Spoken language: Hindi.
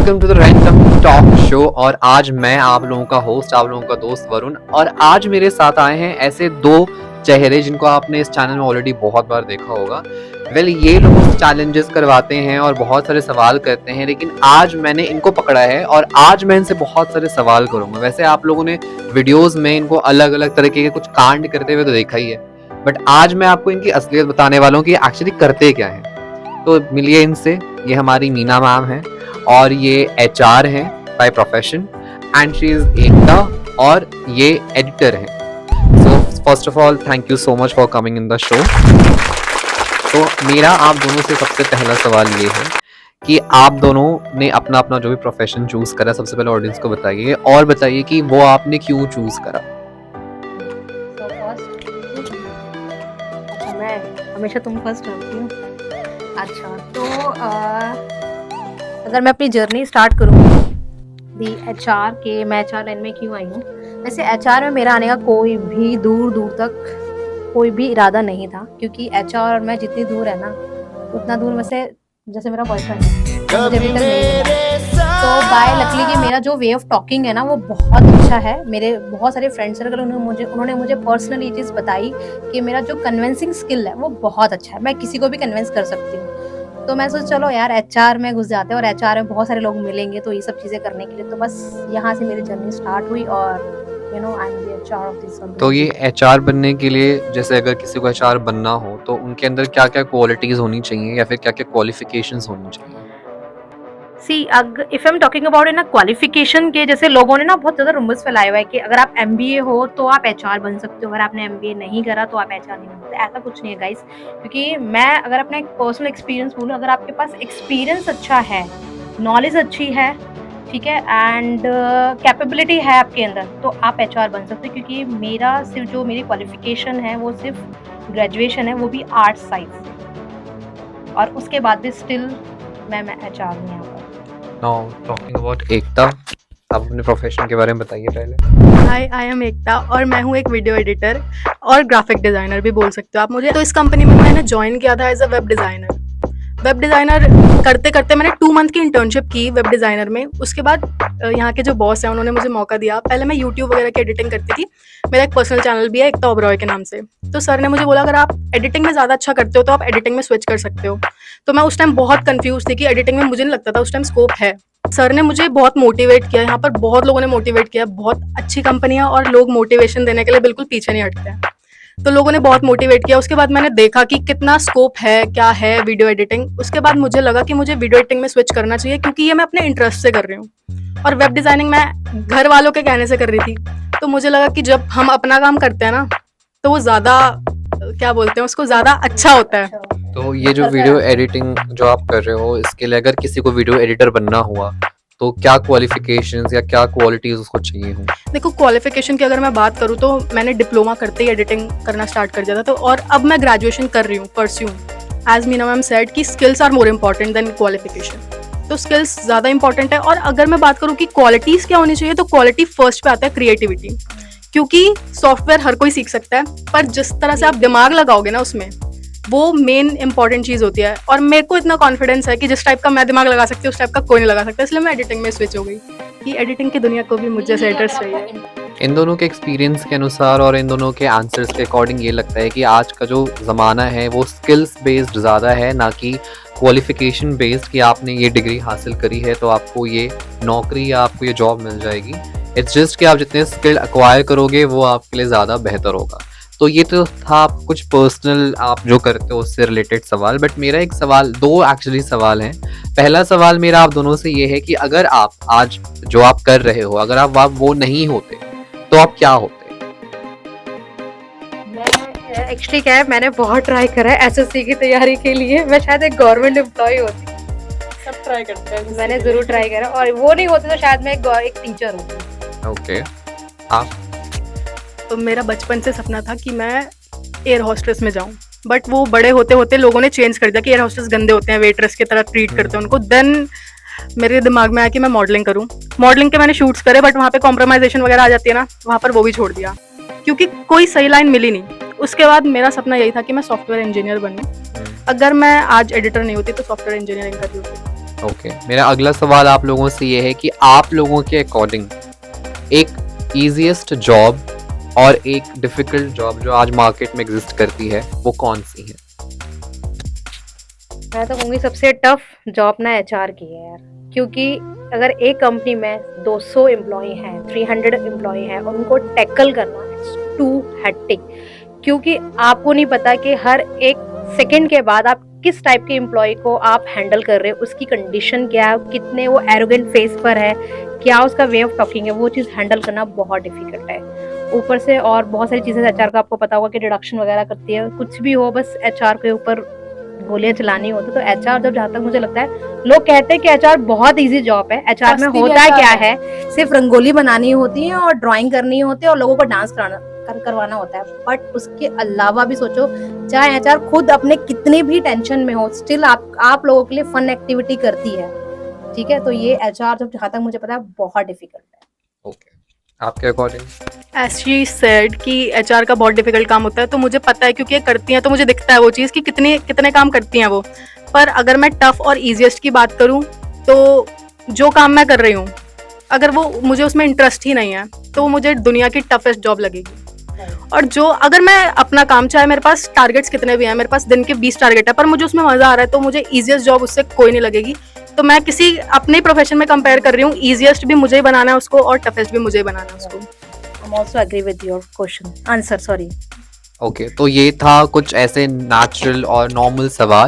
Welcome to the random talk show. और आज मैं आप लोगों का होस्ट, आप लोगों का दोस्त वरुण, और आज मेरे साथ आए हैं ऐसे दो चेहरे जिनको आपने इस चैनल में ऑलरेडी बहुत बार देखा होगा। ये लोग चैलेंजेस करवाते हैं और बहुत सारे सवाल करते हैं, लेकिन आज मैंने इनको पकड़ा है और आज मैं इनसे बहुत सारे सवाल करूंगा। वैसे आप लोगों ने वीडियोस में इनको अलग अलग तरीके के कुछ कांड करते हुए तो देखा ही है, बट आज मैं आपको इनकी असलियत बताने वाला हूँ कि एक्चुअली करते क्या है। तो मिलिए इनसे। ये हमारी मीना मैम है और ये HR हैं by profession, and she is Ekta, और ये एडिटर हैं। So first of all thank you so much for coming in the show. तो मेरा आप दोनों से सबसे पहला सवाल ये है कि आप दोनों ने अपना अपना जो भी प्रोफेशन चूज करा, सबसे पहले ऑडियंस को बताइए और बताइए कि वो आपने क्यों चूज करा। अच्छा, मैं हमेशा तुम फर्स्ट रहती हूँ। अच्छा, तो अगर मैं अपनी जर्नी स्टार्ट करूँ HR के, मैं HR लाइन में क्यों आई हूँ। वैसे HR में मेरा आने का कोई भी दूर तक कोई भी इरादा नहीं था, क्योंकि HR और मैं जितनी दूर है ना, उतना दूर वैसे जैसे मेरा बॉयफ्रेंड है, मुझे अभी तक नहीं मिला। तो बाय लकली कि मेरा जो वे ऑफ टॉकिंग है ना, वो बहुत अच्छा है। मेरे बहुत सारे फ्रेंड सर्कल उन्होंने मुझे पर्सनली ये चीज़ बताई कि मेरा जो कन्विंसिंग स्किल है वो बहुत अच्छा है, मैं किसी को भी कन्विंस कर सकती हूँ। तो मैं सोचा चलो यार HR में घुस जाते हैं, और HR में बहुत सारे लोग मिलेंगे तो ये सब चीज़ें करने के लिए। तो बस यहाँ से मेरी जर्नी स्टार्ट हुई, और I am the HR of this. तो ये HR बनने के लिए, जैसे अगर किसी को HR बनना हो तो उनके अंदर क्या क्या क्वालिटीज होनी चाहिए या फिर क्या क्या क्वालिफिकेशंस होनी चाहिए? See if I am talking about ना क्वालिफिकेशन के, जैसे लोगों ने ना बहुत ज़्यादा रूमर्स फैलाए हुआ है कि अगर आप MBA हो तो आप HR बन सकते हो, अगर आपने MBA नहीं करा तो आप HR नहीं बन सकते। ऐसा कुछ नहीं है गाइस, क्योंकि मैं अगर अपना एक पर्सनल एक्सपीरियंस बोलूँ, अगर आपके पास एक्सपीरियंस अच्छा है, नॉलेज अच्छी है, ठीक है, एंड कैपेबिलिटी है आपके अंदर, तो आप HR बन सकते हो। क्योंकि मेरा सिर्फ जो मेरी क्वालिफिकेशन है वो सिर्फ ग्रेजुएशन है, वो भी आर्ट्स साइंस, और उसके बाद भी स्टिल मैं HR में यहाँ पर। नाउ टॉकिंग अबाउट एकता, आप अपने प्रोफेशन के बारे में बताइए पहले। हाय, आई एम एकता और मैं हूँ एक वीडियो एडिटर और ग्राफिक डिज़ाइनर भी बोल सकते हो आप मुझे। तो इस कंपनी में मैंने ज्वाइन किया था as a web designer. Web designer करते करते मैंने 2 मंथ की इंटर्नशिप की वेब डिज़ाइनर में। उसके बाद यहाँ के जो बॉस हैं उन्होंने मुझे मौका दिया। पहले मैं यूट्यूब वगैरह की एडिटिंग करती थी, मेरा एक पर्सनल चैनल भी है एकता ओबरॉय के नाम से। तो सर ने मुझे बोला अगर आप एडिटिंग में ज़्यादा अच्छा करते हो तो आप एडिटिंग में स्विच कर सकते हो। तो मैं उस टाइम बहुत कन्फ्यूज़ थी कि एडिटिंग में मुझे नहीं लगता था उस टाइम स्कोप है। सर ने मुझे बहुत मोटिवेट किया, यहाँ पर बहुत लोगों ने मोटिवेट किया, बहुत अच्छी कंपनी है और लोग मोटिवेशन देने के लिए बिल्कुल पीछे नहीं हटते हैं। तो लोगों ने बहुत मोटिवेट किया। उसके बाद मैंने देखा कि कितना स्कोप है, क्या है वीडियो एडिटिंग। उसके बाद मुझे लगा कि मुझे वीडियो एडिटिंग में स्विच करना चाहिए, क्योंकि ये मैं अपने इंटरेस्ट से कर रही हूँ और वेब डिज़ाइनिंग मैं घर वालों के कहने से कर रही थी। तो मुझे लगा कि जब हम अपना काम करते हैं ना, तो वो ज़्यादा क्या बोलते हैं उसको, ज़्यादा अच्छा होता है। तो ये जो वीडियो एडिटिंग जो आप कर रहे हो, इसके लिए अगर किसी को वीडियो एडिटर बनना हुआ तो क्या क्वालिफिकेशंस या क्या क्वालिटीज उसको चाहिए हो? देखो, क्वालिफिकेशन की अगर मैं बात करूँ तो मैंने डिप्लोमा करते ही एडिटिंग करना स्टार्ट कर दिया था। तो और अब मैं ग्रेजुएशन कर रही हूँ, pursue. As Meena ma'am said कि skills are more important than qualification. तो स्किल्स ज़्यादा इंपॉर्टेंट है। और अगर मैं बात करूँ कि क्वालिटीज़ क्या होनी चाहिए, तो क्वालिटी फर्स्ट पे आता है क्रिएटिविटी। क्योंकि सॉफ्टवेयर हर कोई सीख सकता है, पर जिस तरह से आप दिमाग लगाओगे ना उसमें, वो मेन इंपॉर्टेंट चीज़ होती है। और मेरे को इतना कॉन्फिडेंस है कि जिस टाइप का मैं दिमाग लगा सकती हूँ उस टाइप का कोई नहीं लगा सकता, इसलिए मैं एडिटिंग में स्विच हो गई कि एडिटिंग की दुनिया को भी मुझे से एडिटर्स चाहिए। इन दोनों के एक्सपीरियंस के अनुसार और इन दोनों के आंसर्स के अकॉर्डिंग ये लगता है कि आज का जो ज़माना है वो स्किल्स बेस्ड ज़्यादा है, ना कि क्वालिफिकेशन बेस्ड कि आपने ये डिग्री हासिल करी है तो आपको ये नौकरी या आपको ये जॉब मिल जाएगी। इट्स जस्ट कि आप जितने स्किल एक्वायर करोगे वो आपके लिए ज़्यादा बेहतर होगा। तो ये तो था कुछ पर्सनल आप जो करते हो उससे रिलेटेड सवाल, बट मेरा एक सवाल, दो एक्चुअली सवाल हैं। पहला सवाल मेरा आप दोनों से ये है कि अगर आप आज जो आप कर रहे हो, अगर आप वो नहीं होते तो आप क्या होते? मैं एक्चुअली क्या है, मैंने बहुत ट्राई करा है SSC की तैयारी के लिए। मैं शायद एक गवर्नमेंट एम्प्लॉय होती। सब ट्राई करते हैं, मैंने ज़रूर ट्राई करा, और वो नहीं होती तो शायद मैं एक टीचर होती। ओके, आप? तो मेरा बचपन से सपना था कि मैं एयर होस्टेस में जाऊं, बट वो बड़े होते होते लोगों ने चेंज कर दिया कि एयर होस्टेस गंदे होते हैं, वेटरेस की तरह ट्रीट करते हैं उनको। देन मेरे दिमाग में आया कि मैं मॉडलिंग करूं। मॉडलिंग के मैंने शूट्स करे, बट वहाँ पे कॉम्प्रोमाइजेशन वगैरह आ जाती है ना, वहाँ पर वो भी छोड़ दिया क्योंकि कोई सही लाइन मिली नहीं। उसके बाद मेरा सपना यही था कि मैं सॉफ्टवेयर इंजीनियर बनूं। अगर मैं आज एडिटर नहीं होती तो सॉफ्टवेयर इंजीनियरिंग कर रही होती। ओके, मेरा अगला सवाल आप लोगों से ये है कि आप लोगों के अकॉर्डिंग एक ईजीएस्ट जॉब और एक डिफिकल्ट जॉब जो आज मार्केट में एग्जिस्ट करती है वो कौन सी है? मैं तो कहूँगी सबसे टफ जॉब ना एचआर की है यार, क्योंकि अगर एक कंपनी में 200 एम्प्लॉय हैं, 300 एम्प्लॉय हैं और उनको टैकल करना इट्स टू हेक्टिक, क्योंकि आपको नहीं पता कि हर एक सेकंड के बाद आप किस टाइप के एम्प्लॉय को आप हैंडल कर रहे हो, उसकी कंडीशन क्या है, कितने वो एरोगेंट फेस पर है, क्या उसका वे ऑफ टॉकिंग है, वो चीज़ हैंडल करना बहुत डिफिकल्ट है। ऊपर से और बहुत सारी चीज़ें एचआर का आपको पता होगा कि डिडक्शन वगैरह करती है, कुछ भी हो बस एचआर के ऊपर गोलियां चलानी होती है। तो एचआर जब जहाँ तक मुझे लगता है, लोग कहते हैं कि एचआर बहुत इजी जॉब है, एचआर में सस्ती होता HR क्या है। है, सिर्फ रंगोली बनानी होती है और ड्राइंग करनी होती है और लोगों को डांस करवाना होता है। बट उसके अलावा भी सोचो, चाहे एचआर खुद अपने कितने भी टेंशन में हो, स्टिल आप लोगों के लिए फन एक्टिविटी करती है, ठीक है। तो ये एचआर जब जहाँ तक मुझे पता है बहुत डिफिकल्ट है। ओके, आपके अकॉर्डिंग? एज शी सेड कि एचआर का बहुत डिफिकल्ट काम होता है, तो मुझे पता है क्योंकि ये करती हैं, तो मुझे दिखता है वो चीज़ कि कितने काम करती हैं वो। पर अगर मैं टफ और ईजीएस्ट की बात करूं, तो जो काम मैं कर रही हूं, अगर वो मुझे उसमें इंटरेस्ट ही नहीं है, तो वो मुझे दुनिया की टफेस्ट जॉब लगेगी। और जो अगर मैं अपना काम, चाहे मेरे पास टारगेट्स कितने भी हैं, मेरे पास दिन के 20 टारगेट है, पर मुझे उसमें मजा आ रहा है, तो मुझे ईजीएस्ट जॉब उससे कोई नहीं लगेगी। तो मैं किसी अपने प्रोफेशन में कंपेयर कर रही हूँ, ईजीएस्ट भी मुझे ही बनाना है उसको और टफेस्ट भी मुझे ही बनाना है उसको। I'm also agree with your question, answer, sorry. Okay, तो ये था कुछ ऐसे नेचुरल और नॉर्मल सवाल